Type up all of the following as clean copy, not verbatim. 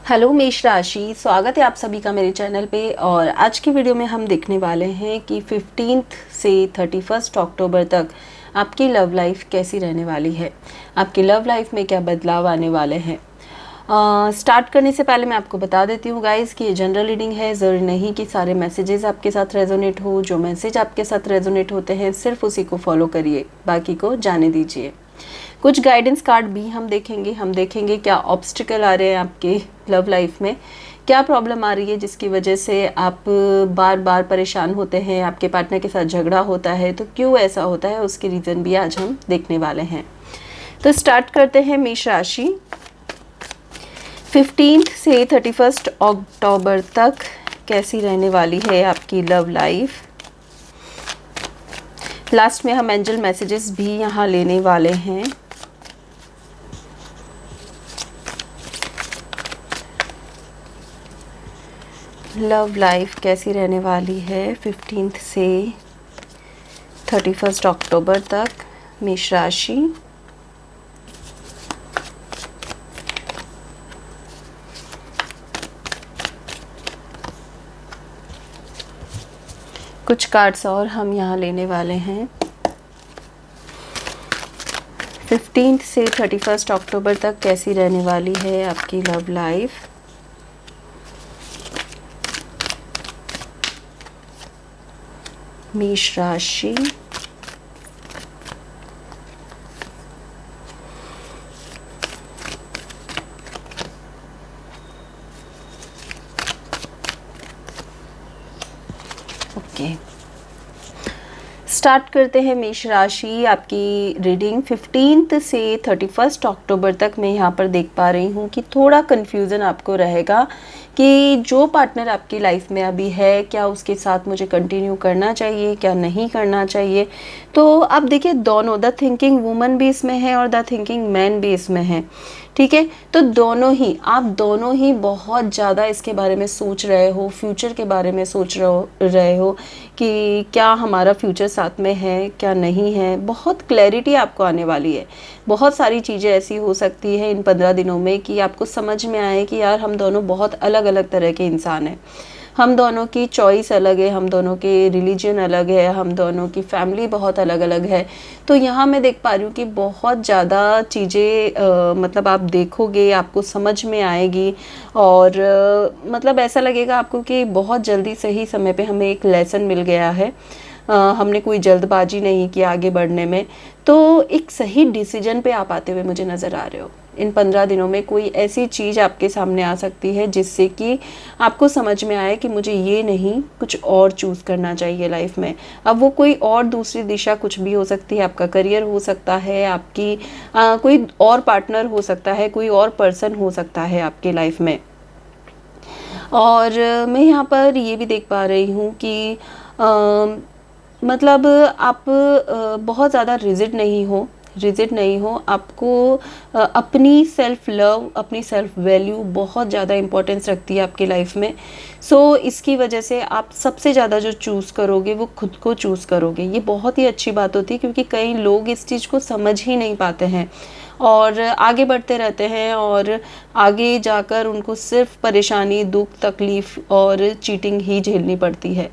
Hello मेष राशि, स्वागत है आप सभी का मेरे चैनल पे। और आज की वीडियो में हम देखने वाले हैं कि 15 से 31 अक्टूबर तक आपकी लव लाइफ कैसी रहने वाली है, आपकी लव लाइफ में क्या बदलाव आने वाले हैं। स्टार्ट करने से पहले मैं आपको बता देती हूँ गाइस कि ये जनरल रीडिंग है, ज़रूरी नहीं कि सारे मैसेजेस आपके साथ रेजोनेट हो। जो मैसेज आपके साथ रेजोनेट होते हैं सिर्फ उसी को फॉलो करिए, बाकी को जाने दीजिए। कुछ गाइडेंस कार्ड भी हम देखेंगे क्या ऑब्स्टिकल आ रहे हैं आपके लव लाइफ में, क्या प्रॉब्लम आ रही है जिसकी वजह से आप बार बार परेशान होते हैं, आपके पार्टनर के साथ झगड़ा होता है, तो क्यों ऐसा होता है उसके रीज़न भी आज हम देखने वाले हैं। तो स्टार्ट करते हैं मेष राशि। 15 से 31 अक्टूबर तक कैसी रहने वाली है आपकी लव लाइफ। लास्ट में हम एंजल मैसेजेस भी यहाँ लेने वाले हैं। लव लाइफ कैसी रहने वाली है 15 से 31 अक्टूबर तक मेष राशि। कुछ कार्ड्स और हम यहाँ लेने वाले हैं। 15 से 31 अक्टूबर तक कैसी रहने वाली है आपकी लव लाइफ। मेष राशि। ओके, स्टार्ट करते हैं मेष राशि आपकी रीडिंग। 15 से 31 अक्टूबर तक मैं यहाँ पर देख पा रही हूँ कि थोड़ा कन्फ्यूज़न आपको रहेगा कि जो पार्टनर आपकी लाइफ में अभी है, क्या उसके साथ मुझे कंटिन्यू करना चाहिए, क्या नहीं करना चाहिए। तो अब देखिए, दोनों, द थिंकिंग वुमन भी इसमें है और द थिंकिंग मैन भी इसमें है, ठीक है। तो दोनों ही, आप दोनों ही बहुत ज़्यादा इसके बारे में सोच रहे हो, फ्यूचर के बारे में सोच रहे हो कि क्या हमारा फ्यूचर साथ में है, क्या नहीं है। बहुत क्लैरिटी आपको आने वाली है। बहुत सारी चीज़ें ऐसी हो सकती है इन 15 दिनों में कि आपको समझ में आए कि यार हम दोनों बहुत अलग अलग तरह के इंसान हैं, हम दोनों की चॉइस अलग है, हम दोनों के रिलीजन अलग है, हम दोनों की फैमिली बहुत अलग अलग है। तो यहाँ मैं देख पा रही हूँ कि बहुत ज़्यादा चीज़ें मतलब आप देखोगे, आपको समझ में आएगी और मतलब ऐसा लगेगा आपको कि बहुत जल्दी सही समय पे हमें एक लेसन मिल गया है। हमने कोई जल्दबाजी नहीं की आगे बढ़ने में, तो एक सही डिसीजन पे आप आते हुए मुझे नज़र आ रहे हो। इन 15 दिनों में कोई ऐसी चीज़ आपके सामने आ सकती है जिससे कि आपको समझ में आए कि मुझे ये नहीं, कुछ और चूज़ करना चाहिए लाइफ में। अब वो कोई और दूसरी दिशा कुछ भी हो सकती है, आपका करियर हो सकता है, आपकी कोई और पार्टनर हो सकता है, कोई और पर्सन हो सकता है आपके लाइफ में। और मैं यहाँ पर ये भी देख पा रही हूँ कि मतलब आप बहुत ज़्यादा रिजिड नहीं हो। आपको अपनी सेल्फ लव, अपनी सेल्फ वैल्यू बहुत ज़्यादा इम्पोर्टेंस रखती है आपकी लाइफ में। सो इसकी वजह से आप सबसे ज़्यादा जो चूज़ करोगे वो खुद को चूज़ करोगे। ये बहुत ही अच्छी बात होती है क्योंकि कई लोग इस चीज़ को समझ ही नहीं पाते हैं और आगे बढ़ते रहते हैं और आगे जाकर उनको सिर्फ परेशानी, दुख, तकलीफ़ और चीटिंग ही झेलनी पड़ती है।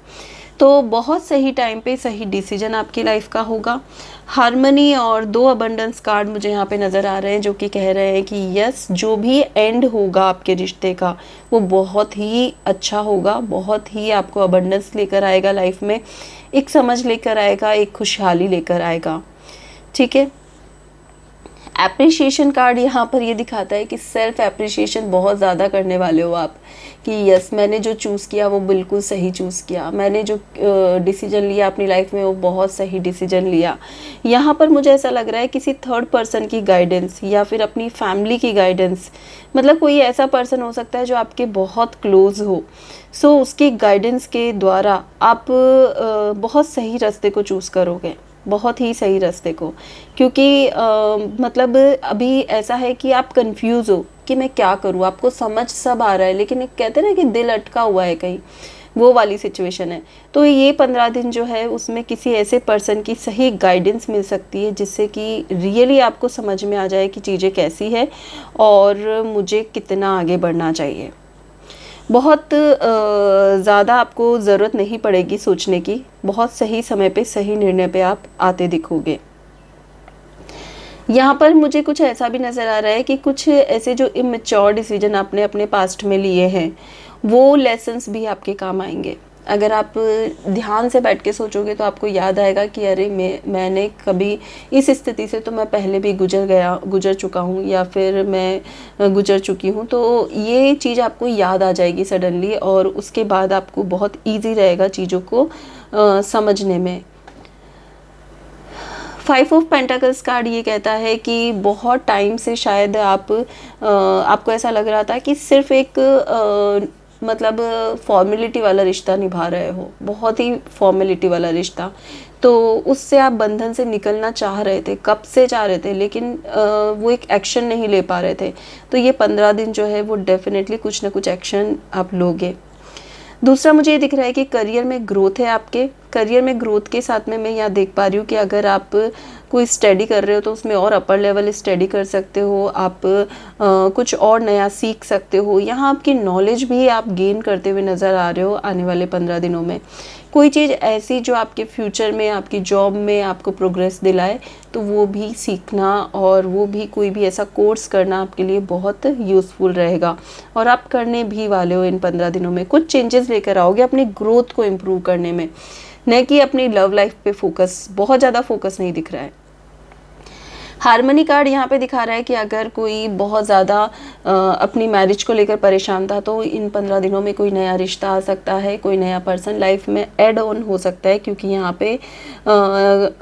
तो बहुत सही टाइम पे सही डिसीजन आपकी लाइफ का होगा। हार्मनी और 2 अबंडेंस कार्ड मुझे यहाँ पे नज़र आ रहे हैं जो कि कह रहे हैं कि यस, जो भी एंड होगा आपके रिश्ते का वो बहुत ही अच्छा होगा, बहुत ही आपको अबंडेंस लेकर आएगा लाइफ में, एक समझ लेकर आएगा, एक खुशहाली लेकर आएगा, ठीक है। एप्रिशिएशन कार्ड यहाँ पर ये दिखाता है कि सेल्फ एप्रिशिएशन बहुत ज़्यादा करने वाले हो आप कि यस, मैंने जो चूज़ किया वो बिल्कुल सही चूज़ किया, मैंने जो डिसीजन लिया अपनी लाइफ में वो बहुत सही डिसीजन लिया। यहाँ पर मुझे ऐसा लग रहा है किसी थर्ड पर्सन की गाइडेंस या फिर अपनी फैमिली की गाइडेंस, मतलब कोई ऐसा पर्सन हो सकता है जो आपके बहुत क्लोज हो। सो उसकी गाइडेंस के द्वारा आप बहुत सही रास्ते को चूज़ करोगे, बहुत ही सही रास्ते को, क्योंकि मतलब अभी ऐसा है कि आप कंफ्यूज हो कि मैं क्या करूँ। आपको समझ सब आ रहा है लेकिन एक कहते हैं ना कि दिल अटका हुआ है कहीं, वो वाली सिचुएशन है। तो ये 15 दिन जो है उसमें किसी ऐसे पर्सन की सही गाइडेंस मिल सकती है जिससे कि रियली आपको समझ में आ जाए कि चीज़ें कैसी है और मुझे कितना आगे बढ़ना चाहिए। बहुत ज़्यादा आपको ज़रूरत नहीं पड़ेगी सोचने की, बहुत सही समय पे सही निर्णय पे आप आते दिखोगे। यहाँ पर मुझे कुछ ऐसा भी नज़र आ रहा है कि कुछ ऐसे जो इमैच्योर डिसीजन आपने अपने पास्ट में लिए हैं, वो लेसन्स भी आपके काम आएंगे। अगर आप ध्यान से बैठ के सोचोगे तो आपको याद आएगा कि अरे मैंने कभी इस स्थिति से तो मैं पहले भी गुजर चुका हूँ, या फिर मैं गुजर चुकी हूँ। तो ये चीज़ आपको याद आ जाएगी सडनली, और उसके बाद आपको बहुत ईजी रहेगा चीज़ों को समझने में। 5 ऑफ पेंटाकल्स कार्ड ये कहता है कि बहुत टाइम से शायद आपको ऐसा लग रहा था कि सिर्फ एक मतलब फॉर्मेलिटी वाला रिश्ता निभा रहे हो, बहुत ही फॉर्मेलिटी वाला रिश्ता। तो उससे आप बंधन से निकलना चाह रहे थे, कब से चाह रहे थे, लेकिन वो एक एक्शन नहीं ले पा रहे थे। तो ये 15 दिन जो है वो डेफिनेटली कुछ ना कुछ एक्शन आप लोगे। दूसरा मुझे ये दिख रहा है कि करियर में ग्रोथ है आपके। करियर में ग्रोथ के साथ में मैं यहाँ देख पा रही हूँ कि अगर आप कोई स्टडी कर रहे हो तो उसमें और अपर लेवल स्टडी कर सकते हो, आप कुछ और नया सीख सकते हो। यहाँ आपकी नॉलेज भी आप गेन करते हुए नज़र आ रहे हो आने वाले 15 दिनों में। कोई चीज़ ऐसी जो आपके फ्यूचर में, आपकी जॉब में आपको प्रोग्रेस दिलाए, तो वो भी सीखना, और वो भी कोई भी ऐसा कोर्स करना आपके लिए बहुत यूज़फुल रहेगा। और आप करने भी वाले हो इन 15 दिनों में। कुछ चेंजेस लेकर आओगे अपनी ग्रोथ को इम्प्रूव करने में, न कि अपनी लव लाइफ पे फोकस, बहुत ज़्यादा फोकस नहीं दिख रहा है। हार्मनी कार्ड यहाँ पे दिखा रहा है कि अगर कोई बहुत ज़्यादा अपनी मैरिज को लेकर परेशान था, तो इन 15 दिनों में कोई नया रिश्ता आ सकता है, कोई नया पर्सन लाइफ में ऐड ऑन हो सकता है। क्योंकि यहाँ पे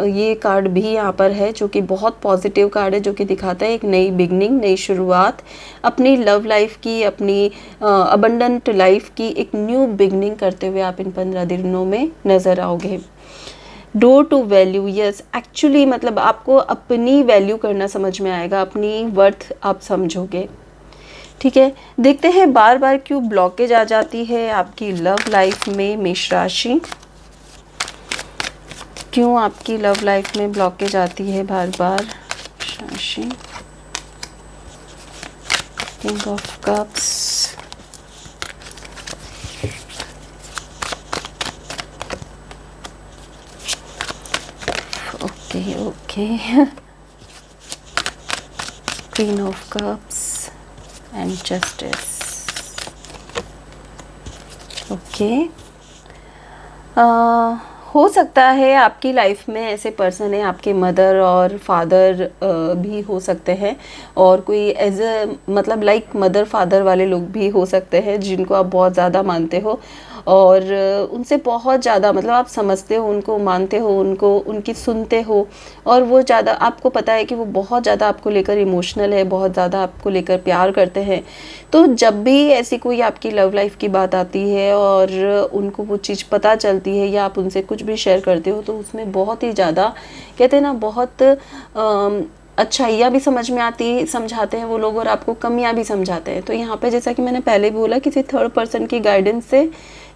ये कार्ड भी यहाँ पर है जो कि बहुत पॉजिटिव कार्ड है, जो कि दिखाता है एक नई बिगनिंग, नई शुरुआत, अपनी लव लाइफ की, अपनी अबंडेंट लाइफ की एक न्यू बिगनिंग करते हुए आप इन 15 दिनों में नज़र आओगे। Door to value, yes, actually मतलब आपको अपनी वैल्यू करना समझ में आएगा, अपनी वर्थ आप समझोगे। ठीक है, देखते हैं बार बार क्यों ब्लॉकेज आ जाती है आपकी लव लाइफ में। मेष राशि, क्यों आपकी लव लाइफ में ब्लॉकेज आती है बार बार। राशि, king of cups, okay Queen of Cups and Justice, okay। हो सकता है आपकी लाइफ में ऐसे पर्सन है, आपके मदर और फादर भी हो सकते हैं, और कोई एज अ मतलब लाइक मदर फादर वाले लोग भी हो सकते हैं जिनको आप बहुत ज़्यादा मानते हो, और उनसे बहुत ज़्यादा मतलब आप समझते हो उनको, मानते हो उनको, उनकी सुनते हो, और वो ज़्यादा आपको पता है कि वो बहुत ज़्यादा आपको लेकर इमोशनल है, बहुत ज़्यादा आपको लेकर प्यार करते हैं। तो जब भी ऐसी कोई आपकी लव लाइफ की बात आती है और उनको वो चीज़ पता चलती है, या आप उनसे कुछ भी शेयर करते हो, तो उसमें बहुत ही ज़्यादा कहते हैं ना, बहुत अच्छाइयाँ भी समझ में आती, समझाते हैं वो लोग, और आपको कमियाँ भी समझाते हैं। तो यहाँ पे जैसा कि मैंने पहले भी बोला, किसी थर्ड पर्सन की गाइडेंस से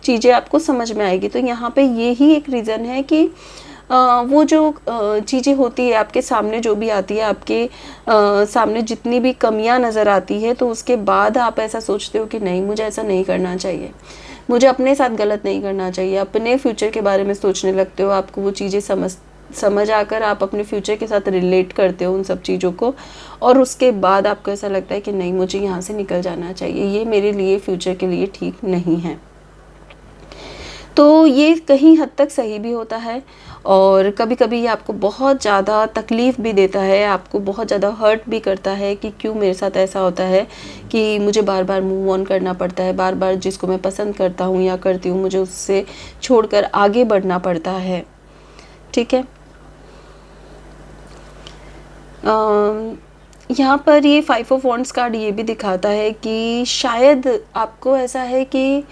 चीज़ें आपको समझ में आएगी। तो यहाँ पे यही एक रीज़न है कि वो जो चीज़ें होती है आपके सामने, जो भी आती है आपके सामने, जितनी भी कमियां नज़र आती है, तो उसके बाद आप ऐसा सोचते हो कि नहीं, मुझे ऐसा नहीं करना चाहिए, मुझे अपने साथ गलत नहीं करना चाहिए, अपने फ्यूचर के बारे में सोचने लगते हो। आपको वो चीज़ें समझ आकर आप अपने फ्यूचर के साथ रिलेट करते हो उन सब चीज़ों को, और उसके बाद आपको ऐसा लगता है कि नहीं, मुझे यहाँ से निकल जाना चाहिए, ये मेरे लिए फ्यूचर के लिए ठीक नहीं है। तो ये कहीं हद तक सही भी होता है, और कभी कभी ये आपको बहुत ज़्यादा तकलीफ़ भी देता है, आपको बहुत ज़्यादा हर्ट भी करता है कि क्यों मेरे साथ ऐसा होता है कि मुझे बार बार मूव ऑन करना पड़ता है, बार बार जिसको मैं पसंद करता हूँ या करती हूँ, मुझे उससे छोड़कर आगे बढ़ना पड़ता है। ठीक है, यहाँ पर ये 5 ऑफ वॉन्ड्स कार्ड ये भी दिखाता है कि शायद आपको ऐसा है कि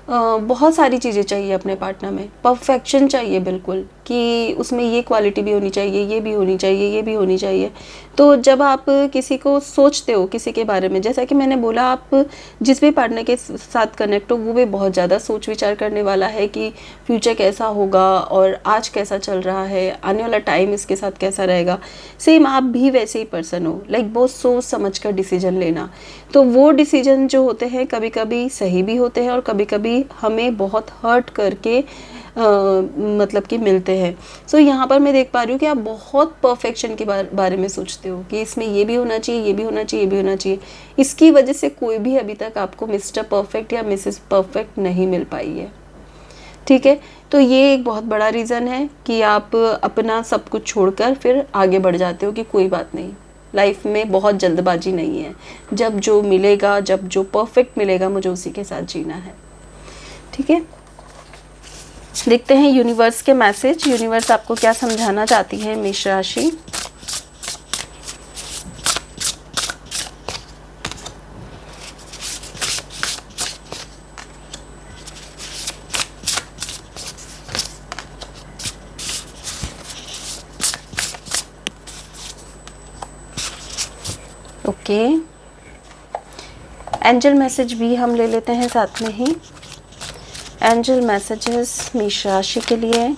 बहुत सारी चीज़ें चाहिए अपने पार्टनर में, परफेक्शन चाहिए बिल्कुल, कि उसमें ये क्वालिटी भी होनी चाहिए, ये भी होनी चाहिए, ये भी होनी चाहिए। तो जब आप किसी को सोचते हो किसी के बारे में, जैसा कि मैंने बोला, आप जिस भी पार्टनर के साथ कनेक्ट हो वो भी बहुत ज़्यादा सोच विचार करने वाला है कि फ्यूचर कैसा होगा और आज कैसा चल रहा है, आने वाला टाइम इसके साथ कैसा रहेगा। सेम आप भी वैसे ही पर्सन हो, लाइक बहुत सोच समझ कर डिसीजन लेना। तो वो डिसीजन जो होते हैं कभी कभी सही भी होते हैं और कभी कभी हमें बहुत हर्ट करके मतलब कि मिलते हैं। सो यहाँ पर मैं देख पा रही हूँ कि आप बहुत परफेक्शन के बारे में सोचते हो कि इसमें ये भी होना चाहिए, ये भी होना चाहिए, ये भी होना चाहिए। इसकी वजह से कोई भी अभी तक आपको मिस्टर परफेक्ट या मिसेस परफेक्ट नहीं मिल पाई है, ठीक है। तो ये एक बहुत बड़ा रीज़न है कि आप अपना सब कुछ छोड़कर फिर आगे बढ़ जाते हो कि कोई बात नहीं, लाइफ में बहुत जल्दबाजी नहीं है, जब जो मिलेगा, जब जो परफेक्ट मिलेगा मुझे उसी के साथ जीना है, ठीक है। देखते हैं यूनिवर्स के मैसेज, यूनिवर्स आपको क्या समझाना चाहती है मेष राशि। ओके, एंजल मैसेज भी हम ले लेते हैं साथ में ही। एंजल मैसेजेस मेष राशि के लिए।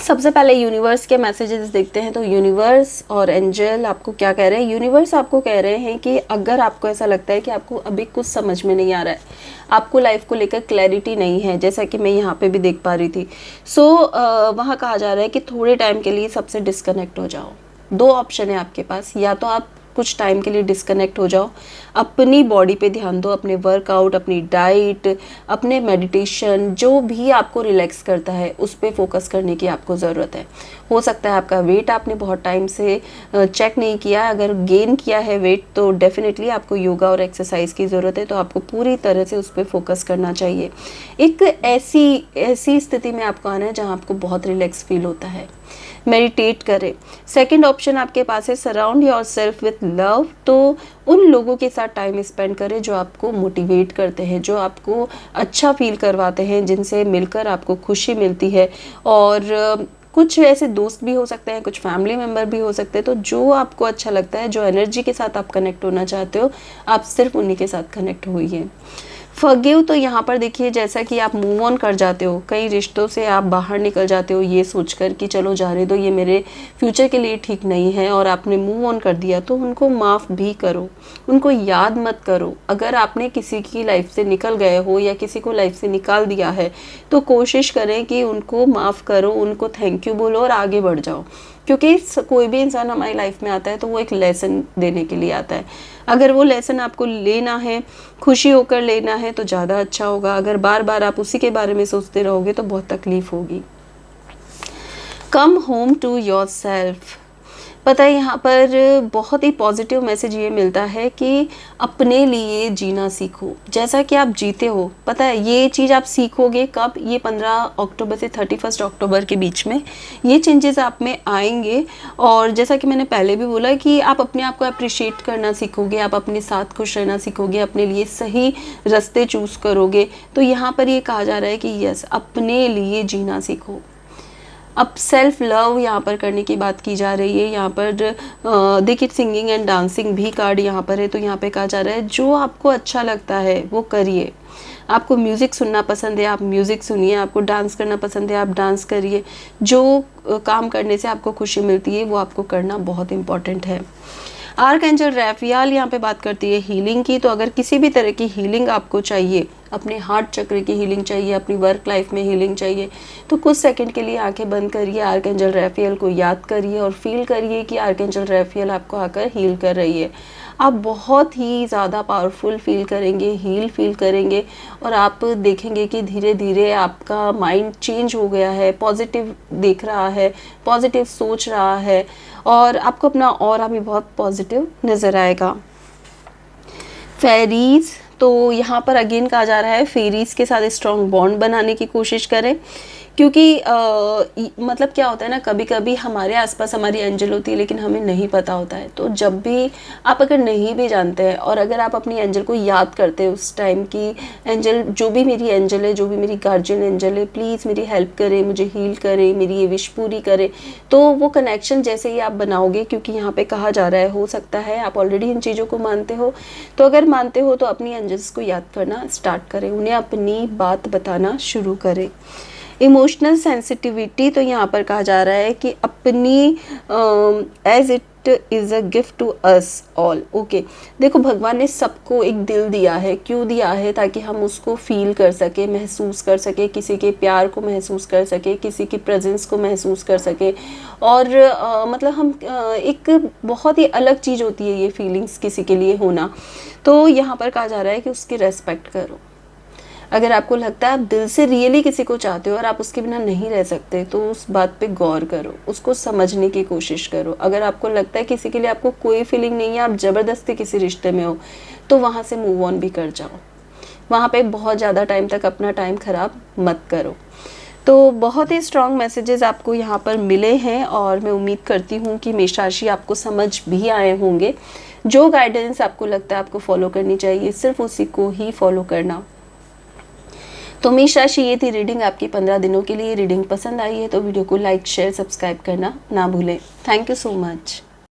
सबसे पहले यूनिवर्स के मैसेजेस देखते हैं। तो यूनिवर्स और एंजल आपको क्या कह रहे हैं। यूनिवर्स आपको कह रहे हैं कि अगर आपको ऐसा लगता है कि आपको अभी कुछ समझ में नहीं आ रहा है, आपको लाइफ को लेकर क्लैरिटी नहीं है, जैसा कि मैं यहाँ पे भी देख पा रही थी, वहाँ कहा जा रहा है कि थोड़े टाइम के लिए सबसे डिस्कनेक्ट हो जाओ। दो ऑप्शन है आपके पास, या तो आप कुछ टाइम के लिए डिस्कनेक्ट हो जाओ, अपनी बॉडी पे ध्यान दो, अपने वर्कआउट, अपनी डाइट, अपने मेडिटेशन, जो भी आपको रिलैक्स करता है उस पर फोकस करने की आपको ज़रूरत है। हो सकता है आपका वेट आपने बहुत टाइम से चेक नहीं किया, अगर गेन किया है वेट तो डेफिनेटली आपको योगा और एक्सरसाइज की ज़रूरत है, तो आपको पूरी तरह से उस पर फोकस करना चाहिए। एक ऐसी स्थिति में आपको आना है जहाँ आपको बहुत रिलैक्स फील होता है, मेडिटेट करें। सेकंड ऑप्शन आपके पास है surround your self with love. तो उन लोगों के साथ टाइम स्पेंड करें जो आपको मोटिवेट करते हैं, जो आपको अच्छा फील करवाते हैं, जिनसे मिलकर आपको खुशी मिलती है। और कुछ ऐसे दोस्त भी हो सकते हैं, कुछ फैमिली मेम्बर भी हो सकते हैं। तो जो आपको अच्छा लगता है, जो एनर्जी के साथ आप कनेक्ट होना चाहते हो, आप सिर्फ उन्हीं के साथ कनेक्ट होइए। फॉरगिव, तो यहाँ पर देखिए जैसा कि आप मूव ऑन कर जाते हो, कई रिश्तों से आप बाहर निकल जाते हो ये सोचकर कि चलो जाने दो, ये मेरे फ्यूचर के लिए ठीक नहीं है, और आपने मूव ऑन कर दिया, तो उनको माफ़ भी करो, उनको याद मत करो। अगर आपने किसी की लाइफ से निकल गए हो या किसी को लाइफ से निकाल दिया है, तो कोशिश करें कि उनको माफ़ करो, उनको थैंक यू बोलो और आगे बढ़ जाओ। क्योंकि कोई भी इंसान हमारी लाइफ में आता है तो वो एक लेसन देने के लिए आता है। अगर वो लेसन आपको लेना है, खुशी होकर लेना है, तो ज़्यादा अच्छा होगा। अगर बार बार आप उसी के बारे में सोचते रहोगे तो बहुत तकलीफ होगी। Come home to yourself. पता है यहाँ पर बहुत ही पॉजिटिव मैसेज ये मिलता है कि अपने लिए जीना सीखो जैसा कि आप जीते हो। पता है ये चीज़ आप सीखोगे कब, ये 15 अक्टूबर से 31 अक्टूबर के बीच में ये चेंजेस आप में आएंगे। और जैसा कि मैंने पहले भी बोला कि आप अपने आप को अप्रिशिएट करना सीखोगे, आप अपने साथ खुश रहना सीखोगे, अपने लिए सही रास्ते चूज़ करोगे। तो यहाँ पर ये कहा जा रहा है कि यस, अपने लिए जीना सीखो। अब सेल्फ लव यहाँ पर करने की बात की जा रही है। यहाँ पर देखिए सिंगिंग एंड डांसिंग भी कार्ड यहाँ पर है, तो यहाँ पे कहा जा रहा है जो आपको अच्छा लगता है वो करिए। आपको म्यूज़िक सुनना पसंद है, आप म्यूज़िक सुनिए, आपको डांस करना पसंद है, आप डांस करिए। जो काम करने से आपको खुशी मिलती है वो आपको करना बहुत इम्पॉर्टेंट है। आर्कएंजल रैफियाल यहाँ पे बात करती है हीलिंग की। तो अगर किसी भी तरह की हीलिंग आपको चाहिए, अपने हार्ट चक्र की हीलिंग चाहिए, अपनी वर्क लाइफ में हीलिंग चाहिए, तो कुछ सेकंड के लिए आंखें बंद करिए, आर्कएंजल रैफियल को याद करिए और फील करिए कि आर्कएंजल रैफियल आपको आकर हील कर रही है। आप बहुत ही ज़्यादा पावरफुल फील करेंगे, हील फील करेंगे, और आप देखेंगे कि धीरे धीरे आपका माइंड चेंज हो गया है, पॉजिटिव देख रहा है, पॉजिटिव सोच रहा है, और आपको अपना ऑरा भी बहुत पॉजिटिव नज़र आएगा। फेरीज, तो यहाँ पर अगेन कहा जा रहा है फेरीज के साथ स्ट्रॉन्ग बॉन्ड बनाने की कोशिश करें। क्योंकि मतलब क्या होता है ना, कभी कभी हमारे आसपास हमारी एंजल होती है लेकिन हमें नहीं पता होता है। तो जब भी आप अगर नहीं भी जानते हैं और अगर आप अपनी एंजल को याद करते हैं उस टाइम की, एंजल जो भी मेरी एंजल है, जो भी मेरी गार्जियन एंजल है, प्लीज़ मेरी हेल्प करे, मुझे हील करे, मेरी ये विश पूरी करे, तो वो कनेक्शन जैसे ही आप बनाओगे, क्योंकि यहाँ पे कहा जा रहा है, हो सकता है आप ऑलरेडी इन चीज़ों को मानते हो, तो अगर मानते हो तो अपनी एंजल्स को याद करना स्टार्ट करें, उन्हें अपनी बात बताना शुरू करें। इमोशनल सेंसिटिविटी, तो यहाँ पर कहा जा रहा है कि अपनी as it is a gift to us all. Okay, देखो भगवान ने सबको एक दिल दिया है, क्यों दिया है? ताकि हम उसको फील कर सके, महसूस कर सके, किसी के प्यार को महसूस कर सके, किसी की प्रेजेंस को महसूस कर सके। और मतलब हम एक बहुत ही अलग चीज़ होती है ये फीलिंग्स किसी के लिए होना। तो यहाँ पर कहा जा रहा है कि उसकी रेस्पेक्ट करो। अगर आपको लगता है आप दिल से रियली किसी को चाहते हो और आप उसके बिना नहीं रह सकते, तो उस बात पे गौर करो, उसको समझने की कोशिश करो। अगर आपको लगता है किसी के लिए आपको कोई फीलिंग नहीं है, आप ज़बरदस्ती किसी रिश्ते में हो, तो वहाँ से मूव ऑन भी कर जाओ। वहाँ पे बहुत ज़्यादा टाइम तक अपना टाइम ख़राब मत करो। तो बहुत ही स्ट्रॉन्ग मैसेजेस आपको यहाँ पर मिले हैं और मैं उम्मीद करती हूँ कि मेष राशि आपको समझ भी आए होंगे। जो गाइडेंस आपको लगता है आपको फॉलो करनी चाहिए, सिर्फ उसी को ही फॉलो करना। तो मेष राशि, ये थी रीडिंग आपकी 15 दिनों के लिए। रीडिंग पसंद आई है तो वीडियो को लाइक, शेयर, सब्सक्राइब करना ना भूलें। Thank you so much.